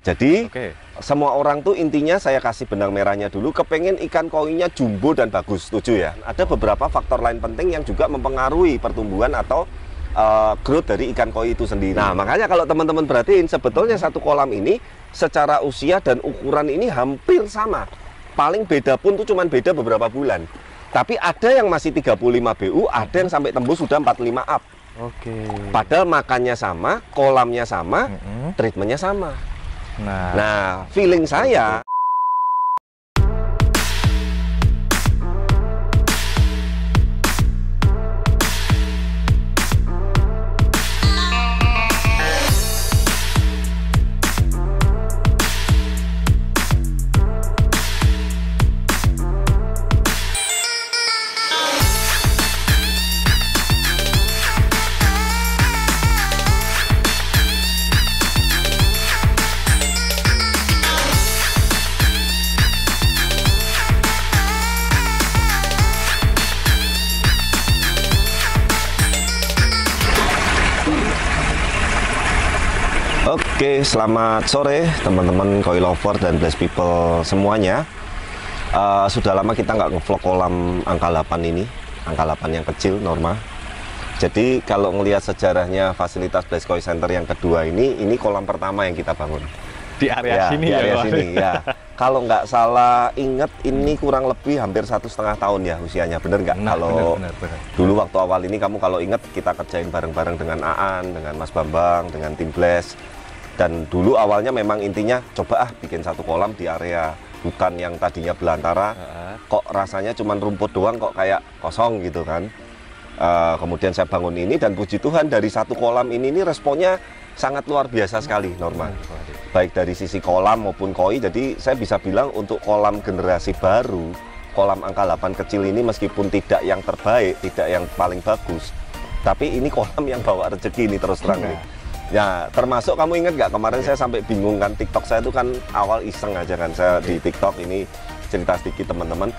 Jadi semua orang tuh intinya saya kasih benang merahnya dulu, kepengen ikan koinya jumbo dan bagus, setuju ya? Ada beberapa faktor lain penting yang juga mempengaruhi pertumbuhan atau growth dari ikan koi itu sendiri. Nah, makanya kalau teman-teman perhatiin, sebetulnya satu kolam ini secara usia dan ukuran ini hampir sama. Paling beda pun tuh cuman beda beberapa bulan. Tapi ada yang masih 35 BU, ada yang sampai tembus sudah 45 up. Padahal makannya sama, kolamnya sama, treatmentnya sama. Nah, feeling saya Oke, selamat sore teman-teman koi lover dan blessed people semuanya. Sudah lama kita nggak ngevlog kolam angka 8 ini, angka 8 yang kecil, normal. Jadi kalau ngelihat sejarahnya fasilitas Blessed Koi Center yang kedua ini kolam pertama yang kita bangun. Di area sini di area sini ya. Kalau nggak salah inget, ini kurang lebih hampir 1,5 tahun ya usianya, bener nggak? Kalau dulu waktu awal ini kamu kalau inget kita kerjain bareng-bareng dengan Aan, dengan Mas Bambang, dengan tim Bless. Dan dulu awalnya memang intinya coba bikin satu kolam di area hutan yang tadinya belantara, kok rasanya cuman rumput doang, kok kayak kosong gitu kan. Kemudian saya bangun ini dan puji Tuhan dari satu kolam ini responnya sangat luar biasa sekali, Norman. Baik dari sisi kolam maupun koi, jadi saya bisa bilang untuk kolam generasi baru, kolam angka 8 kecil ini meskipun tidak yang terbaik, tidak yang paling bagus, tapi ini kolam yang bawa rezeki ini terus terang nih. Ya, termasuk kamu ingat nggak kemarin saya sampai bingung kan, TikTok saya itu kan awal iseng aja kan, saya di TikTok ini cerita sedikit teman-teman.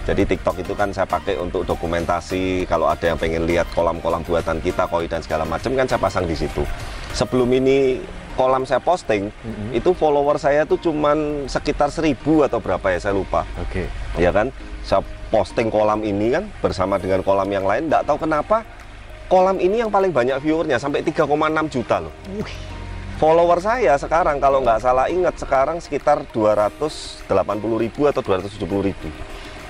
Jadi TikTok itu kan saya pakai untuk dokumentasi, kalau ada yang pengen lihat kolam-kolam buatan kita, koi dan segala macam kan saya pasang di situ. Sebelum ini kolam saya posting, itu follower saya tuh cuman sekitar 1000 atau berapa ya, saya lupa. Ya kan, saya posting kolam ini kan bersama dengan kolam yang lain, nggak tahu kenapa kolam ini yang paling banyak viewernya sampai 3,6 juta loh. Follower saya sekarang kalau nggak salah ingat sekarang sekitar 280.000 atau 270.000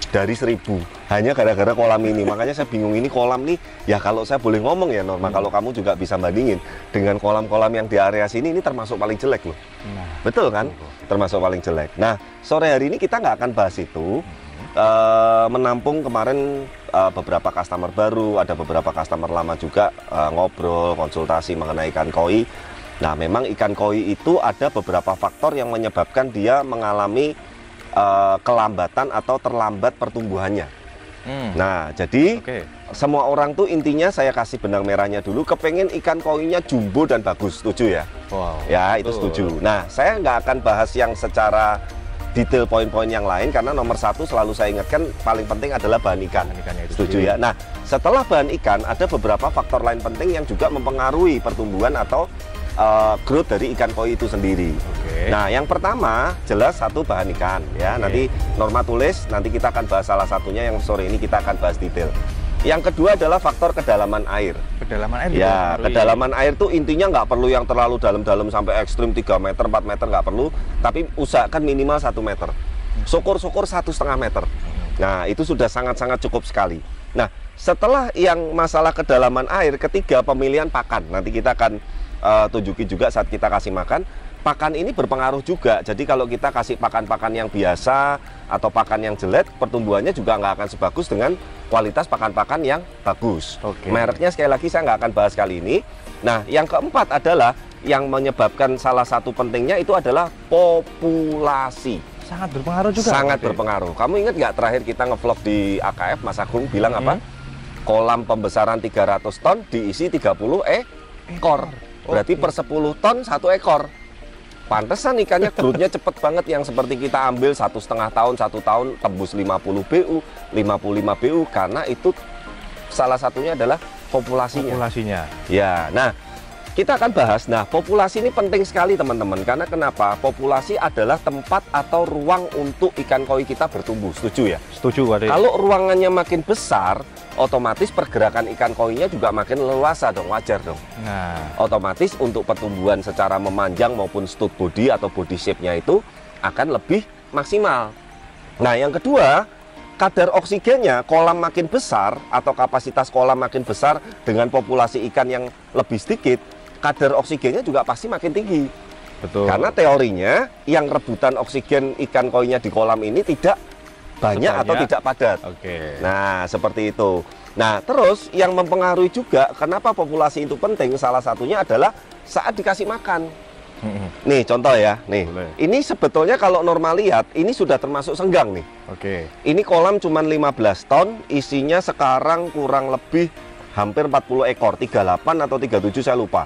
dari 1000 hanya gara-gara kolam ini. Makanya saya bingung, ini kolam nih ya, kalau saya boleh ngomong ya Norma, kalau kamu juga bisa bandingin dengan kolam-kolam yang di area sini, ini termasuk paling jelek loh. Betul kan? Termasuk paling jelek. Nah, sore hari ini kita nggak akan bahas itu. Menampung kemarin beberapa customer baru, ada beberapa customer lama juga, ngobrol, konsultasi mengenai ikan koi. Nah, memang ikan koi itu ada beberapa faktor yang menyebabkan dia mengalami kelambatan atau terlambat pertumbuhannya. Nah, jadi semua orang tuh intinya saya kasih benang merahnya dulu, kepengen ikan koinya jumbo dan bagus, setuju ya? Ya, itu setuju. Nah, saya nggak akan bahas yang secara detail poin-poin yang lain, karena nomor satu selalu saya ingatkan paling penting adalah bahan ikan. Setuju ya? Nah, setelah bahan ikan ada beberapa faktor lain penting yang juga mempengaruhi pertumbuhan atau growth dari ikan koi itu sendiri. Nah, yang pertama jelas satu bahan ikan ya. Nanti Norma tulis, nanti kita akan bahas salah satunya yang sore ini kita akan bahas detail. Yang kedua adalah faktor kedalaman air. Kedalaman air ya, kedalaman air tuh intinya nggak perlu yang terlalu dalam-dalam sampai ekstrim 3 meter, 4 meter, nggak perlu. Tapi usahakan minimal 1 meter. Syukur-syukur 1,5 meter. Nah, itu sudah sangat-sangat cukup sekali. Nah, setelah yang masalah kedalaman air, ketiga pemilihan pakan. Nanti kita akan tunjukin juga saat kita kasih makan. Pakan ini berpengaruh juga. Jadi kalau kita kasih pakan-pakan yang biasa atau pakan yang jelek, pertumbuhannya juga nggak akan sebagus dengan kualitas pakan-pakan yang bagus. Mereknya sekali lagi saya nggak akan bahas kali ini. Nah, yang keempat adalah yang menyebabkan salah satu pentingnya itu adalah populasi. Sangat berpengaruh juga. Sangat berpengaruh. Kamu ingat nggak terakhir kita ngevlog di AKF, Mas Agung bilang apa? Kolam pembesaran 300 ton diisi 30 ekor. Berarti per 10 ton 1 ekor. Pantesan ikannya growth-nya cepet banget, yang seperti kita ambil 1,5 tahun, 1 tahun tembus 50 BU, 55 BU, karena itu salah satunya adalah populasinya. Ya, nah kita akan bahas. Nah, populasi ini penting sekali teman-teman. Karena kenapa? Populasi adalah tempat atau ruang untuk ikan koi kita bertumbuh. Setuju ya? Setuju, Pak. Kalau ruangannya makin besar, otomatis pergerakan ikan koinya juga makin leluasa dong, wajar dong. Nah, Otomatis untuk pertumbuhan secara memanjang maupun stud body atau body shape-nya itu akan lebih maksimal. Nah, yang kedua, kadar oksigennya, kolam makin besar atau kapasitas kolam makin besar dengan populasi ikan yang lebih sedikit, kadar oksigennya juga pasti makin tinggi. betul. Karena teorinya yang rebutan oksigen ikan koinya di kolam ini tidak banyak atau tidak padat. Oke. Nah, seperti itu. Nah, terus yang mempengaruhi juga kenapa populasi itu penting, salah satunya adalah saat dikasih makan. Nih contoh ya, nih. Boleh. Ini sebetulnya kalau normal lihat, ini sudah termasuk senggang nih. Oke. Ini kolam cuma 15 ton, isinya sekarang kurang lebih hampir 40 ekor, 38 atau 37 saya lupa.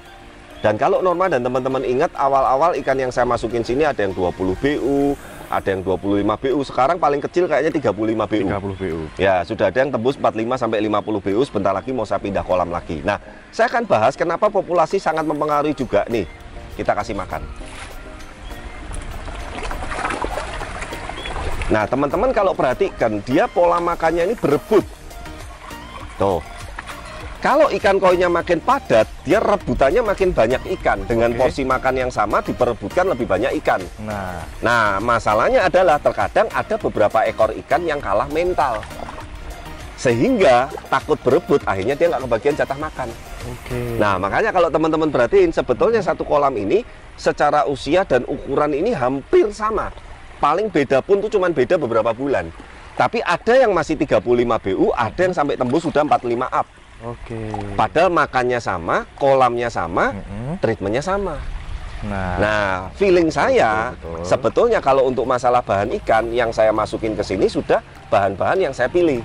Dan kalau normal dan teman-teman ingat awal-awal ikan yang saya masukin sini ada yang 20 BU, ada yang 25 BU, sekarang paling kecil kayaknya 35 BU. 30 BU. Ya, sudah ada yang tembus 45 sampai 50 BU, sebentar lagi mau saya pindah kolam lagi. Nah, saya akan bahas kenapa populasi sangat mempengaruhi juga nih. Kita kasih makan. Nah, teman-teman kalau perhatikan, dia pola makannya ini berebut. Tuh. Kalau ikan koinya makin padat, dia rebutannya makin banyak ikan. Dengan porsi makan yang sama diperebutkan lebih banyak ikan. Nah, masalahnya adalah terkadang ada beberapa ekor ikan yang kalah mental. Sehingga takut berebut, akhirnya dia nggak kebagian jatah makan. Oke. Nah, makanya kalau teman-teman perhatiin, sebetulnya satu kolam ini secara usia dan ukuran ini hampir sama. Paling beda pun tuh cuman beda beberapa bulan. Tapi ada yang masih 35 BU, ada yang sampai tembus sudah 45 up. Oke. Padahal makannya sama, kolamnya sama, treatmentnya sama. Nah, feeling saya betul. sebetulnya kalau untuk masalah bahan ikan yang saya masukin ke sini sudah bahan-bahan yang saya pilih.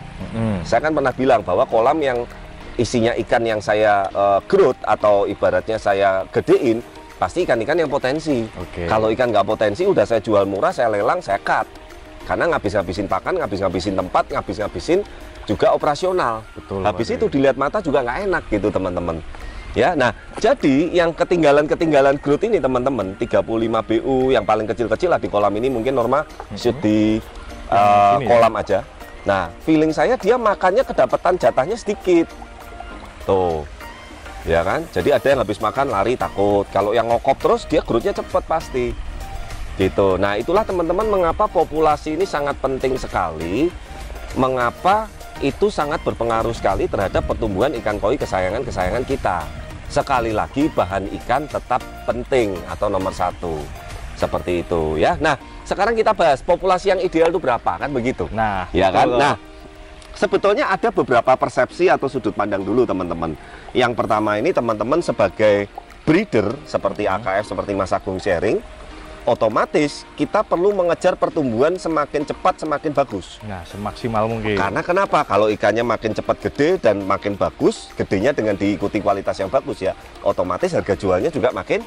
Saya kan pernah bilang bahwa kolam yang isinya ikan yang saya growth atau ibaratnya saya gedein, pasti ikan-ikan yang potensi. Kalau ikan nggak potensi, udah saya jual murah, saya lelang, saya cut. Karena ngabis-ngabisin pakan, ngabis-ngabisin tempat, ngabis-ngabisin juga operasional. Betul, habis itu dilihat mata juga nggak enak gitu teman-teman. Ya, nah jadi yang ketinggalan growth ini teman-teman 35 BU yang paling kecil-kecil lah di kolam ini mungkin normal shoot di kolam aja. Nah, feeling saya dia makannya kedapatan jatahnya sedikit. Tuh. Ya kan? Jadi ada yang habis makan lari takut. Kalau yang ngokop terus dia growth-nya cepat pasti. Gitu. Nah, itulah teman-teman mengapa populasi ini sangat penting sekali. Mengapa itu sangat berpengaruh sekali terhadap pertumbuhan ikan koi kesayangan kita. Sekali lagi bahan ikan tetap penting atau nomor satu. Seperti itu ya. Nah, sekarang kita bahas populasi yang ideal itu berapa kan begitu. Nah, ya kan. Nah, sebetulnya ada beberapa persepsi atau sudut pandang dulu teman-teman. Yang pertama ini teman-teman sebagai breeder seperti AKF seperti Mas Agung sharing, otomatis kita perlu mengejar pertumbuhan semakin cepat semakin bagus. Nah, semaksimal mungkin. Karena kenapa? Kalau ikannya makin cepat gede dan makin bagus, gedenya dengan diikuti kualitas yang bagus ya, otomatis harga jualnya juga makin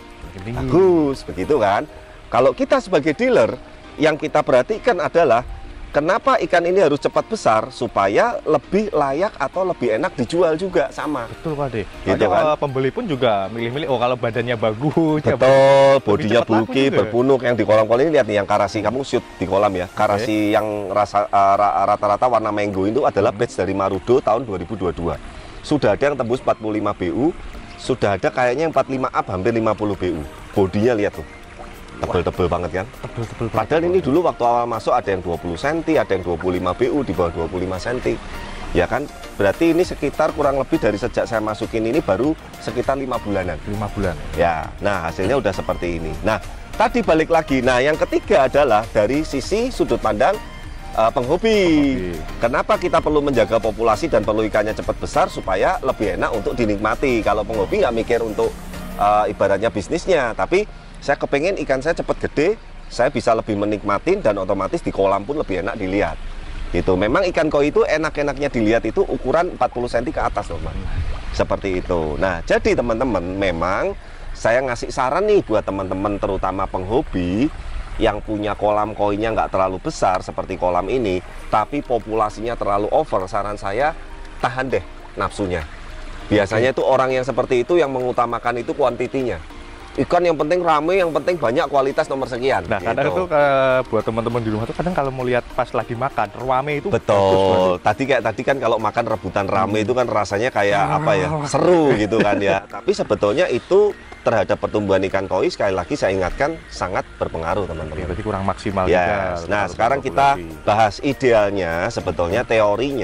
bagus, begitu kan? Kalau kita sebagai dealer, yang kita perhatikan adalah kenapa ikan ini harus cepat besar supaya lebih layak atau lebih enak dijual juga sama. Betul, Pak De. Gitu kan? Pembeli pun juga milih-milih. Oh, kalau badannya bagus. Betul, bodinya bulky, berpunuk. Yang di kolam-kolam ini lihat nih, yang karasi kamu shoot di kolam ya. Karasi yang rata-rata warna mango itu adalah batch dari Marudo tahun 2022. Sudah ada yang tembus 45 BU, sudah ada kayaknya yang 45 up hampir 50 BU. Bodinya lihat tuh. Tebel-tebel banget kan? Tebel-tebel. Padahal ini dulu waktu awal masuk ada yang 20 cm, ada yang 25 BU, di bawah 25 cm. Ya kan? Berarti ini sekitar kurang lebih dari sejak saya masukin ini baru sekitar 5 bulanan. 5 bulan. Ya, nah hasilnya udah seperti ini. Nah, tadi balik lagi. Nah, yang ketiga adalah dari sisi sudut pandang penghobi. Kenapa kita perlu menjaga populasi dan perlu ikannya cepat besar supaya lebih enak untuk dinikmati. Kalau penghobi nggak mikir untuk ibaratnya bisnisnya, tapi saya kepengen ikan saya cepat gede, saya bisa lebih menikmatin dan otomatis di kolam pun lebih enak dilihat. Gitu. Memang ikan koi itu enak-enaknya dilihat itu ukuran 40 cm ke atas loh, Mas. Seperti itu. Nah, jadi teman-teman, memang saya ngasih saran nih buat teman-teman terutama penghobi yang punya kolam koinya nggak terlalu besar seperti kolam ini, tapi populasinya terlalu over. Saran saya tahan deh nafsunya. Biasanya itu orang yang seperti itu yang mengutamakan itu kuantitinya. Ikan yang penting rame, yang penting banyak, kualitas nomor sekian. Nah, gitu. kadang itu buat teman-teman di rumah tuh kadang kalau mau lihat pas lagi makan rame itu betul. Tadi kan kalau makan rebutan rame itu kan rasanya kayak apa ya? Seru gitu kan ya. Tapi sebetulnya itu terhadap pertumbuhan ikan koi sekali lagi saya ingatkan sangat berpengaruh teman-teman. Berarti kurang maksimal juga. Nah, sekarang kita bahas idealnya sebetulnya teori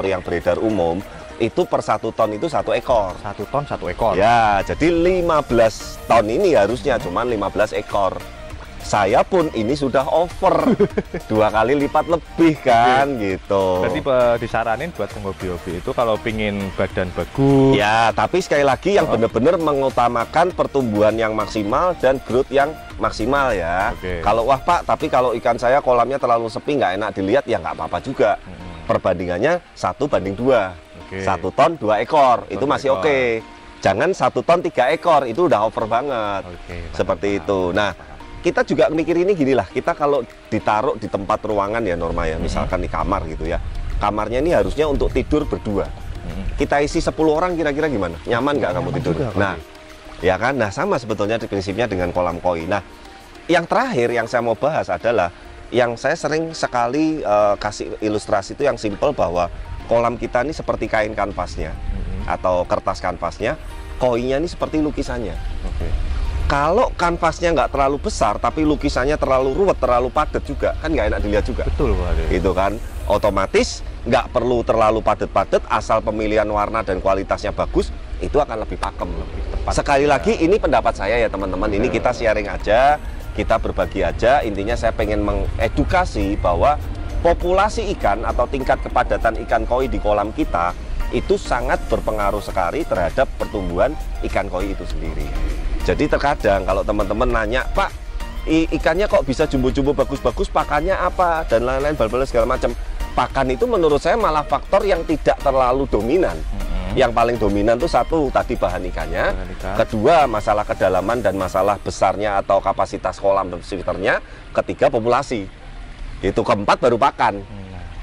yang beredar umum itu per 1 ton itu 1 ekor. 1 ton 1 ekor. Ya, jadi 15 ton ini harusnya cuma 15 ekor. Saya pun ini sudah over 2 kali lipat lebih kan gitu. Berarti disaranin buat penghobi-hobi itu kalau pingin badan bagus. Ya, tapi sekali lagi yang benar-benar mengutamakan pertumbuhan yang maksimal dan growth yang maksimal ya. Kalau wah Pak, tapi kalau ikan saya kolamnya terlalu sepi nggak enak dilihat ya nggak apa-apa juga. Perbandingannya 1:2. 1 ton 2 ekor itu masih oke. Jangan 1 ton 3 ekor itu udah over banget. Seperti itu. Nah, kita juga mikir ini gini lah. Kita kalau ditaruh di tempat ruangan ya Norma ya, misalkan di kamar gitu ya. Kamarnya ini harusnya untuk tidur berdua. Kita isi 10 orang kira-kira gimana? Nyaman nggak kamu tidur? Nah, ya kan. Nah, sama sebetulnya prinsipnya dengan kolam koi. Nah, yang terakhir yang saya mau bahas adalah yang saya sering sekali kasih ilustrasi itu yang simple bahwa kolam kita ini seperti kain kanvasnya atau kertas kanvasnya, koinya ini seperti lukisannya. Kalau kanvasnya nggak terlalu besar tapi lukisannya terlalu ruwet, terlalu padat juga, kan nggak enak dilihat juga. Betul Pak. Itu kan otomatis nggak perlu terlalu padat-padat, asal pemilihan warna dan kualitasnya bagus, itu akan lebih pakem, lebih tepat. Sekali lagi ini pendapat saya ya teman-teman, ini kita sharing aja, kita berbagi aja. Intinya saya pengen mengedukasi bahwa populasi ikan atau tingkat kepadatan ikan koi di kolam kita itu sangat berpengaruh sekali terhadap pertumbuhan ikan koi itu sendiri. Jadi terkadang kalau teman-teman nanya, Pak, ikannya kok bisa jumbo-jumbo bagus-bagus, pakannya apa dan lain-lain, bal-bal segala macam. Pakan itu menurut saya malah faktor yang tidak terlalu dominan. Yang paling dominan itu satu tadi bahan ikannya, kedua masalah kedalaman dan masalah besarnya atau kapasitas kolam dan sekitarnya, ketiga populasi. Itu keempat baru pakan.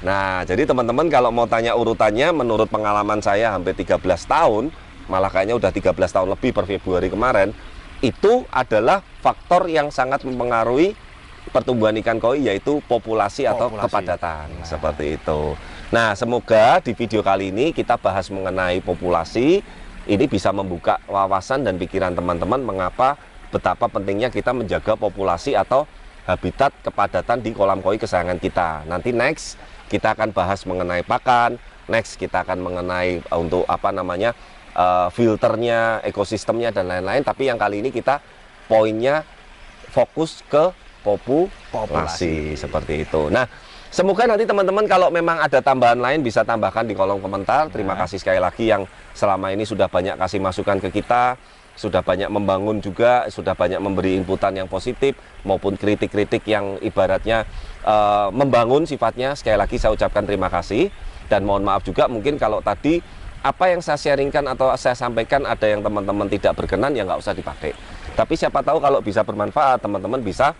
Nah, jadi teman-teman kalau mau tanya urutannya, menurut pengalaman saya hampir 13 tahun, malah kayaknya udah 13 tahun lebih per Februari kemarin, itu adalah faktor yang sangat mempengaruhi pertumbuhan ikan koi, yaitu populasi atau kepadatan. Seperti itu. Nah, semoga di video kali ini kita bahas mengenai populasi, ini bisa membuka wawasan dan pikiran teman-teman mengapa betapa pentingnya kita menjaga populasi atau habitat kepadatan di kolam koi kesayangan kita. Nanti next kita akan bahas mengenai pakan, next kita akan mengenai untuk apa namanya filternya, ekosistemnya dan lain-lain. Tapi yang kali ini kita poinnya fokus ke populasi seperti itu. Nah, semoga nanti teman-teman kalau memang ada tambahan lain bisa tambahkan di kolom komentar. Terima kasih sekali lagi yang selama ini sudah banyak kasih masukan ke kita, sudah banyak membangun juga, sudah banyak memberi inputan yang positif maupun kritik-kritik yang ibaratnya membangun sifatnya. Sekali lagi saya ucapkan terima kasih dan mohon maaf juga mungkin kalau tadi apa yang saya sharingkan atau saya sampaikan ada yang teman-teman tidak berkenan, ya nggak usah dipakai. Tapi siapa tahu kalau bisa bermanfaat, teman-teman bisa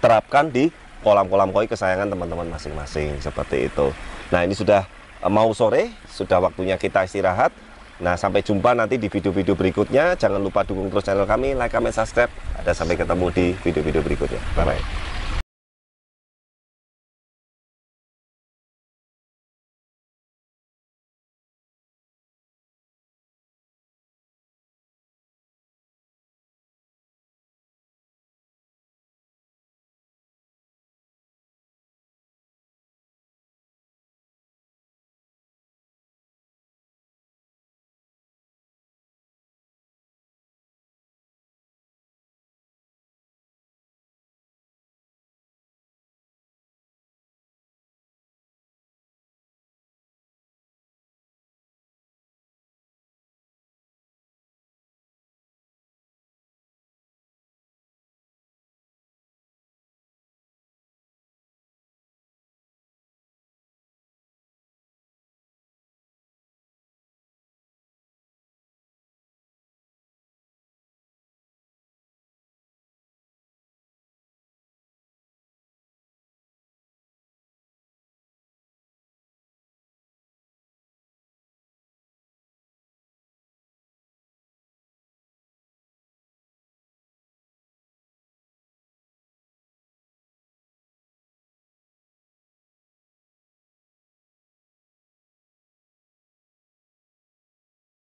terapkan di kolam-kolam koi kesayangan teman-teman masing-masing seperti itu. Nah, ini sudah mau sore, sudah waktunya kita istirahat. Nah, sampai jumpa nanti di video-video berikutnya. Jangan lupa dukung terus channel kami, like, comment, subscribe. Dan sampai ketemu di video-video berikutnya. Bye-bye.